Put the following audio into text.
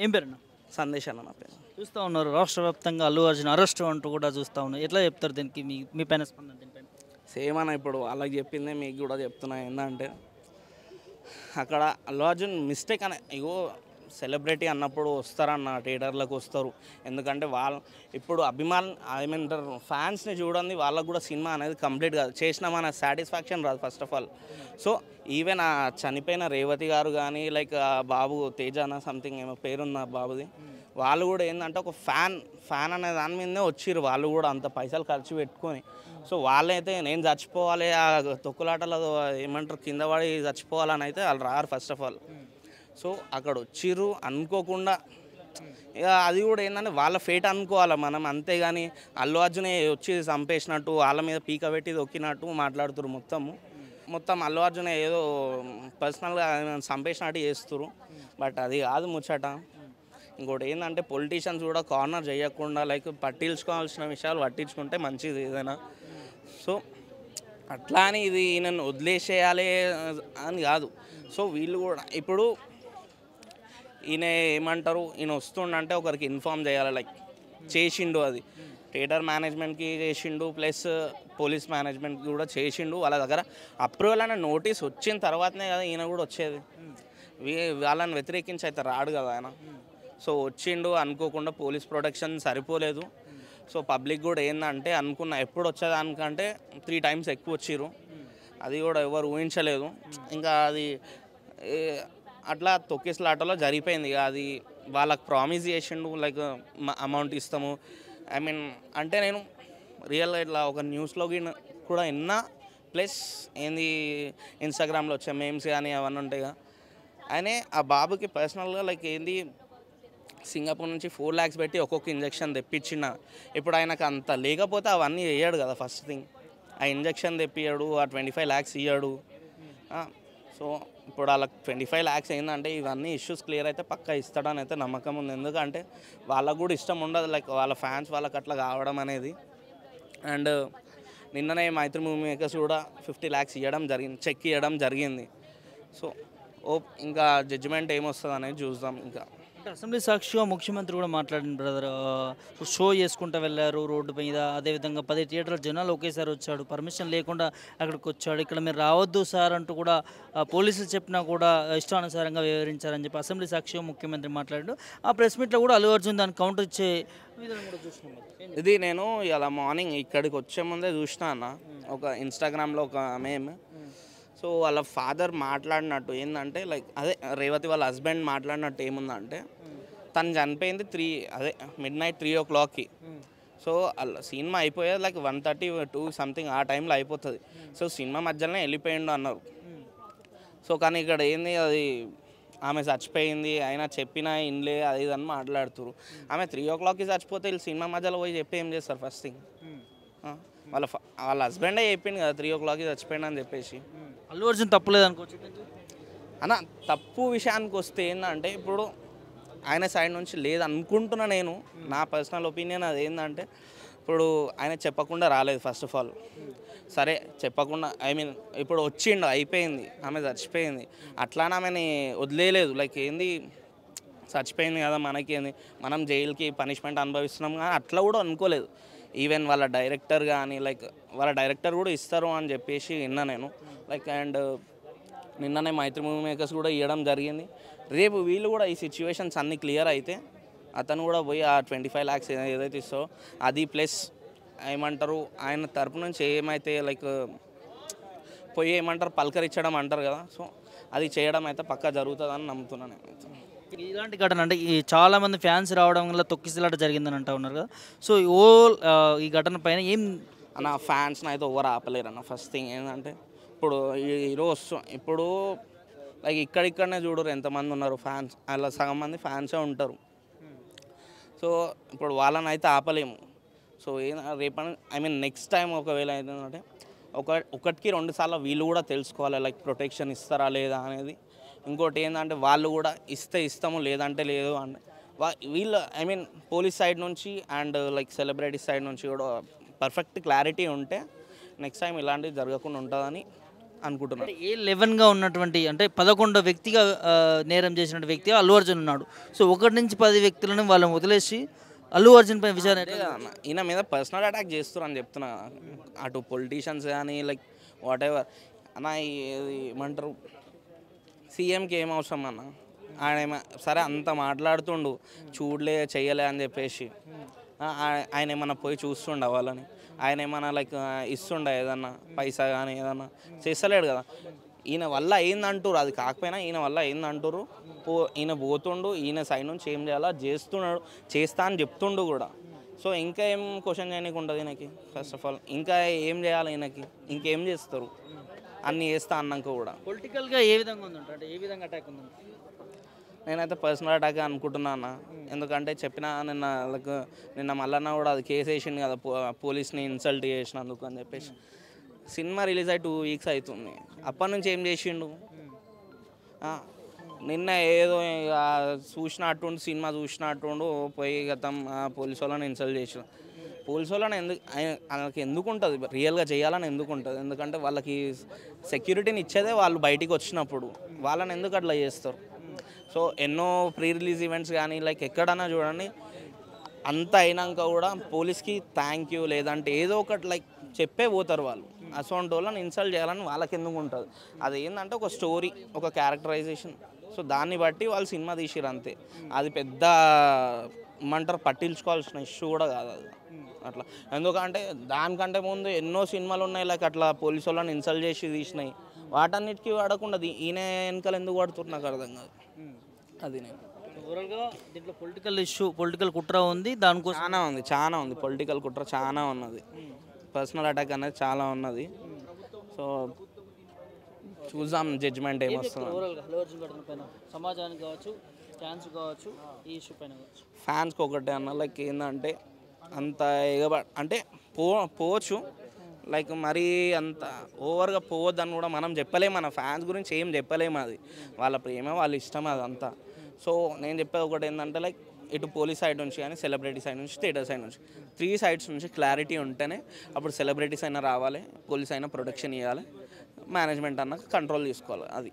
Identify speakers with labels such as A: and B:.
A: ఏం పేరన్న?
B: సందేశ్ అన్న నా పేరు.
A: చూస్తూ ఉన్నారు రాష్ట్ర వ్యాప్తంగా అల్లు అర్జున్ అరెస్ట్ అంటూ కూడా చూస్తూ ఉన్నారు. ఎట్లా చెప్తారు దీనికి? మీ పైన స్పందన దీనిపైన?
B: సేమ్ అన్న ఇప్పుడు వాళ్ళకి చెప్పిందే మీకు కూడా చెప్తున్నా. ఏంటంటే అక్కడ అల్లు అర్జున్ మిస్టేక్ అనే ఇగో సెలబ్రిటీ అన్నప్పుడు వస్తారన్న థియేటర్లకు వస్తారు. ఎందుకంటే ఇప్పుడు ఏమంటారు ఫ్యాన్స్ని చూడండి, వాళ్ళకు కూడా సినిమా అనేది కంప్లీట్ కాదు, చేసినామన్న సాటిస్ఫాక్షన్ రాదు first of all. So even ఆ చనిపోయిన రేవతి గారు కానీ లైక్ బాబు తేజాన సంథింగ్ ఏమో పేరున్న బాబుది, వాళ్ళు కూడా ఏంటంటే ఒక ఫ్యాన్ అనే దాని మీదనే వచ్చిర్రు. వాళ్ళు కూడా అంత పైసలు ఖర్చు పెట్టుకొని. సో వాళ్ళైతే నేను చచ్చిపోవాలి ఆ తొక్కులాటలో ఏమంటారు కింద పడి చచ్చిపోవాలని అయితే వాళ్ళు రారు ఫస్ట్ ఆఫ్ ఆల్. సో అక్కడ వచ్చిర్రు అనుకోకుండా. ఇక అది కూడా ఏంటంటే వాళ్ళ ఫేట్ అనుకోవాలి మనం, అంతేగాని అల్లు అర్జునే వచ్చి చంపేసినట్టు వాళ్ళ మీద పీక పెట్టి దొక్కినట్టు మాట్లాడుతున్నారు. మొత్తం అల్లు అర్జునే ఏదో పర్సనల్గా చంపేసినట్టు చేస్తున్నారు. బట్ అది కాదు ముచ్చట. ఇంకోటి ఏంటంటే పొలిటీషియన్స్ కూడా కార్నర్ చేయకుండా లైక్ పట్టించుకోవాల్సిన విషయాలు పట్టించుకుంటే మంచిది ఏదైనా. సో అట్లా అని ఇది నన్ను వదిలేసేయాలి అని కాదు. సో వీళ్ళు కూడా ఇప్పుడు ఈయన ఏమంటారు, ఈయన వస్తుండంటే ఒకరికి ఇన్ఫామ్ చేయాలి, లైక్ చేసిండు. అది థియేటర్ మేనేజ్మెంట్కి చేసిండు, ప్లస్ పోలీస్ మేనేజ్మెంట్కి కూడా చేసిండు. వాళ్ళ దగ్గర అప్రూవల్ అనే నోటీస్ వచ్చిన తర్వాతనే కదా ఈయన కూడా వచ్చేది. వాళ్ళని వ్యతిరేకించి అయితే రాడు కదా ఆయన. సో వచ్చిండు అనుకోకుండా, పోలీస్ ప్రొటెక్షన్ సరిపోలేదు. సో పబ్లిక్ కూడా ఏంటంటే అనుకున్న ఎప్పుడు వచ్చేదానికంటే 3 times ఎక్కువ వచ్చిర్రు. అది కూడా ఎవరు ఊహించలేదు. ఇంకా అది అట్లా తొక్కిసలాటలో జరిగిపోయింది. అది వాళ్ళకి ప్రామిస్ చేసిండు లైక్ అమౌంట్ ఇస్తాము. అంటే నేను రియల్గా ఇట్లా ఒక న్యూస్లో కూడా విన్నా, ప్లస్ ఏంది ఇన్స్టాగ్రామ్లో వచ్చే మేమ్స్ కానీ అవన్నీ ఉంటాయిగా. ఆయనే ఆ బాబుకి పర్సనల్గా లైక్ ఏంది సింగపూర్ నుంచి 4 lakhs పెట్టి ఒక్కొక్క ఇంజక్షన్ తెప్పించిన. ఇప్పుడు ఆయనకు అంత లేకపోతే అవన్నీ వేయడు కదా ఫస్ట్ థింగ్. ఆ ఇంజక్షన్ తెప్పియాడు, ఆ 25 lakhs ఇయ్యాడు. సో ఇప్పుడు వాళ్ళకి 25 lakhs ఏంటంటే ఇవన్నీ ఇష్యూస్ క్లియర్ అయితే పక్కా ఇస్తాడని అయితే నమ్మకం ఉంది. ఎందుకంటే వాళ్ళకు కూడా ఇష్టం ఉండదు లైక్ వాళ్ళ ఫ్యాన్స్ వాళ్ళకి అట్లా కావడం అనేది. అండ్ నిన్ననే మైత్రి మూవీ మేకర్స్ కూడా 50 lakhs ఇవ్వడం జరిగింది, చెక్ ఇవ్వడం జరిగింది. సో ఇంకా జడ్జిమెంట్ ఏమొస్తుంది అనేది చూద్దాం. ఇంకా
A: అంటే అసెంబ్లీ సాక్షిగా ముఖ్యమంత్రి కూడా మాట్లాడిన బ్రదర్, షో చేసుకుంటూ వెళ్ళారు రోడ్డు మీద. అదేవిధంగా 10 థియేటర్ల జనాలు ఒకేసారి వచ్చాడు, పర్మిషన్ లేకుండా అక్కడికి వచ్చాడు, ఇక్కడ మీరు రావద్దు సార్ అంటూ కూడా పోలీసులు చెప్పినా కూడా ఇష్టానుసారంగా వ్యవహరించారని చెప్పి అసెంబ్లీ సాక్షిగా ముఖ్యమంత్రి మాట్లాడాడు. ఆ ప్రెస్ మీట్లో కూడా అల్లు అర్జున్ దాన్ని కౌంటర్ ఇచ్చే విధానం కూడా చూసినాం.
B: ఇది నేను ఇలా మార్నింగ్ ఇక్కడికి వచ్చే ముందే చూసినా అన్న, ఒక ఇన్స్టాగ్రామ్లో ఒక మేమ్. సో వాళ్ళ ఫాదర్ మాట్లాడినట్టు ఏంటంటే లైక్ అదే రేవతి వాళ్ళ హస్బెండ్ మాట్లాడినట్టు ఏముందంటే, తను చనిపోయింది midnight 3 o'clockకి. సో అలా సినిమా అయిపోయేది లైక్ 1:30, 2 సంథింగ్ ఆ టైంలో అయిపోతుంది. సో సినిమా మధ్యలోనే వెళ్ళిపోయిండు అన్నారు. సో కానీ ఇక్కడ ఏంది, అది ఆమె చచ్చిపోయింది అయినా చెప్పినా ఇన్లే అది ఇది అని మాట్లాడుతున్నారు. ఆమె 3 o'clockకి చచ్చిపోతే వీళ్ళు సినిమా మధ్యలో పోయి చెప్పి ఏం చేస్తారు ఫస్ట్ థింగ్? వాళ్ళ హస్బెండే చెప్పింది కదా 3 o'clockకి చచ్చిపోయింది అని చెప్పేసి.
A: అల్లు అర్జున్ తప్పులేదు అనుకోవచ్చు
B: అన్న. తప్పు విషయానికి వస్తే ఏంటంటే ఇప్పుడు ఆయన సైడ్ నుంచి లేదనుకుంటున్నా నేను. నా పర్సనల్ ఒపీనియన్ అది ఏంటంటే, ఇప్పుడు ఆయన చెప్పకుండా రాలేదు ఫస్ట్ ఆఫ్ ఆల్. సరే చెప్పకుండా ఇప్పుడు వచ్చిండు అయిపోయింది, ఆమె చచ్చిపోయింది, అట్లానే ఆమెని వదిలేయలేదు. లైక్ ఏంది చచ్చిపోయింది కదా మనకేంది, మనం జైలుకి పనిష్మెంట్ అనుభవిస్తున్నాం కానీ అట్లా కూడా అనుకోలేదు. ఈవెన్ వాళ్ళ డైరెక్టర్ కానీ లైక్ వాళ్ళ డైరెక్టర్ కూడా ఇస్తారు అని చెప్పేసి విన్నా నేను. లైక్ అండ్ నిన్ననే మైత్రి మూవీ మేకర్స్ కూడా ఇవ్వడం జరిగింది. రేపు వీళ్ళు కూడా ఈ సిచ్యువేషన్స్ అన్నీ క్లియర్ అయితే అతను కూడా పోయి ఆ 25 lakhs ఏదైతే ఇస్తారో అది ప్లస్ ఏమంటారు ఆయన తరపు నుంచి ఏమైతే లైక్ పోయి పలకరించడం అంటారు కదా. సో అది చేయడం అయితే పక్కా జరుగుతుందని నమ్ముతున్నాను నేను.
A: ఇలాంటి ఘటన అంటే ఈ చాలామంది ఫ్యాన్స్ రావడం వల్ల తొక్కిసలాట జరిగిందని అంటూ ఉన్నారు కదా. సో ఈ ఘటన పైన ఏం
B: అన్న, ఫ్యాన్స్ని అయితే ఓవర్ ఆపలేరు అన్న. ఫస్ట్ థింగ్ ఏంటంటే ఇప్పుడు లైక్ ఇక్కడనే చూడరు ఎంతమంది ఉన్నారు ఫ్యాన్స్, అలా సగం మంది ఫ్యాన్సే ఉంటారు. సో ఇప్పుడు వాళ్ళని అయితే ఆపలేము. సో రేపటి నెక్స్ట్ టైం ఒకవేళ ఏంటంటే ఒకటికి 2 సార్లు వీళ్ళు కూడా తెలుసుకోవాలి లైక్ ప్రొటెక్షన్ ఇస్తారా లేదా అనేది. ఇంకోటి ఏంటంటే వాళ్ళు కూడా ఇస్తాము లేదంటే లేదు అంటే వీళ్ళు పోలీస్ సైడ్ నుంచి అండ్ లైక్ సెలబ్రిటీ సైడ్ నుంచి కూడా పర్ఫెక్ట్ క్లారిటీ ఉంటే నెక్స్ట్ టైం ఇలాంటివి జరగకుండా ఉంటుందని అనుకుంటున్నాను.
A: A11గా ఉన్నటువంటి అంటే 11వ వ్యక్తిగా నేరం చేసిన వ్యక్తిగా అల్లు అర్జున్ ఉన్నాడు. సో 1 నుంచి 10 వ్యక్తులను వాళ్ళని వదిలేసి అల్లు అర్జున్ పై విచారణ
B: అదే కదా అన్న, ఈయన మీద పర్సనల్ అటాక్ చేస్తారు అని చెప్తున్నా. అటు పొలిటీషియన్స్ కానీ లైక్ వాట్ ఎవర్ అన్న, ఏమంటారు సీఎంకి ఏం అవసరం అన్న, సరే అంత మాట్లాడుతుండు చూడలే చెయ్యలే అని చెప్పేసి ఆయన ఏమన్నా పోయి చూస్తుండ వాళ్ళని, ఆయన ఏమన్నా లైక్ ఇస్తుండ ఏదన్నా పైసా కానీ ఏదన్నా చేస్తలేడు కదా. ఈయన వల్ల అయిందంటారు, అది కాకపోయినా ఈయన వల్ల అయిందంటారు. ఈయన పోతుండు, ఈయన సైడ్ నుంచి ఏం చేయాలో చేస్తున్నాడు, చేస్తా అని చెప్తుండు కూడా. సో ఇంకా ఏం క్వశ్చన్ చేయడానికి ఉంటుంది ఈయనకి. ఫస్ట్ ఆఫ్ ఆల్ ఇంకా ఏం చేయాలి ఈయనకి, ఇంకేం చేస్తారు అన్నీ చేస్తా అన్నాక కూడా.
A: పొలిటికల్గా ఏ విధంగా ఉందంట, అంటే ఏ విధంగా అటాక్ ఉందంట?
B: నేనైతే పర్సనల్ అటాక్ అనుకుంటున్నా అన్న. ఎందుకంటే నిన్న మల్లన్న కూడా అది కేసు వేసిండు కదా, పోలీస్ని ఇన్సల్ట్ చేసినందుకు అని చెప్పేసి. సినిమా రిలీజ్ అయ్యి 2 వీక్స్ అవుతుంది, అప్పటి నుంచి ఏం చేసిండు. నిన్న ఏదో చూసినట్టుండు, సినిమా చూసినట్టుండు పోయి గతం పోలీసు వాళ్ళని ఇన్సల్ట్ చేసిన. పోలీసు వాళ్ళని వాళ్ళకి ఎందుకు ఉంటుంది, రియల్గా చేయాలని ఎందుకు ఉంటుంది? ఎందుకంటే వాళ్ళకి సెక్యూరిటీని ఇచ్చేదే వాళ్ళు బయటికి వచ్చినప్పుడు, వాళ్ళని ఎందుకు అట్లా చేస్తారు? సో ఎన్నో ప్రీ రిలీజ్ ఈవెంట్స్ కానీ లైక్ ఎక్కడన్నా చూడండి, అంత అయినాక కూడా పోలీస్కి థ్యాంక్ యూ లేదంటే ఏదో ఒకటి లైక్ చెప్పే పోతారు వాళ్ళు. అసోంటి వాళ్ళని ఇన్సల్ట్ చేయాలని వాళ్ళకి ఎందుకు ఉంటుంది? అది ఏంటంటే ఒక స్టోరీ, ఒక క్యారెక్టరైజేషన్. సో దాన్ని బట్టి వాళ్ళు సినిమా తీసిరు అంతే. అది పెద్ద ఏమంటారు పట్టించుకోవాల్సిన ఇష్యూ కూడా కాదు అది అట్లా. ఎందుకంటే దానికంటే ముందు ఎన్నో సినిమాలు ఉన్నాయి లైక్ అట్లా పోలీసు వాళ్ళని ఇన్సల్ట్ చేసి తీసినాయి. వాటన్నిటికీ వాడకుండా ఈయన వెనకాల ఎందుకు పడుతున్నారు నాకు అర్థం కాదు. అది నేను
A: ఓవరాల్గా దీంట్లో పొలిటికల్ ఇష్యూ, పొలిటికల్ కుట్ర ఉంది, దానికోసం
B: చాలా ఉంది పొలిటికల్ కుట్ర చాలా ఉన్నది, పర్సనల్ అటాక్ అనేది చాలా ఉన్నది. సో చూద్దాం జడ్జిమెంట్ ఏమొస్తుంది.
A: ఓవరాల్గా అల్లు అర్జున్ ఘటన పైన సమాజానికి కావచ్చు, ఫ్యాన్స్ కావచ్చు, ఈ ఇష్యూ పైన కావచ్చు.
B: ఫ్యాన్స్కి ఒకటే అన్న లైక్ ఏంటంటే అంత అంటే పోవచ్చు లైక్ మరీ అంత ఓవర్గా పోవద్దని కూడా మనం చెప్పలేము. మన ఫ్యాన్స్ గురించి ఏం చెప్పలేము, అది వాళ్ళ ప్రేమ వాళ్ళ ఇష్టం అదంతా. సో నేను చెప్పేది ఒకటి ఏంటంటే లైక్ ఇటు పోలీస్ సైడ్ నుంచి కానీ సెలబ్రిటీ సైడ్ నుంచి థియేటర్ సైడ్ నుంచి 3 సైడ్స్ నుంచి క్లారిటీ ఉంటేనే అప్పుడు సెలబ్రిటీస్ అయినా రావాలి, పోలీస్ అయినా ప్రొటెక్షన్ ఇవ్వాలి, మేనేజ్మెంట్ అన్న కంట్రోల్ తీసుకోవాలి. అది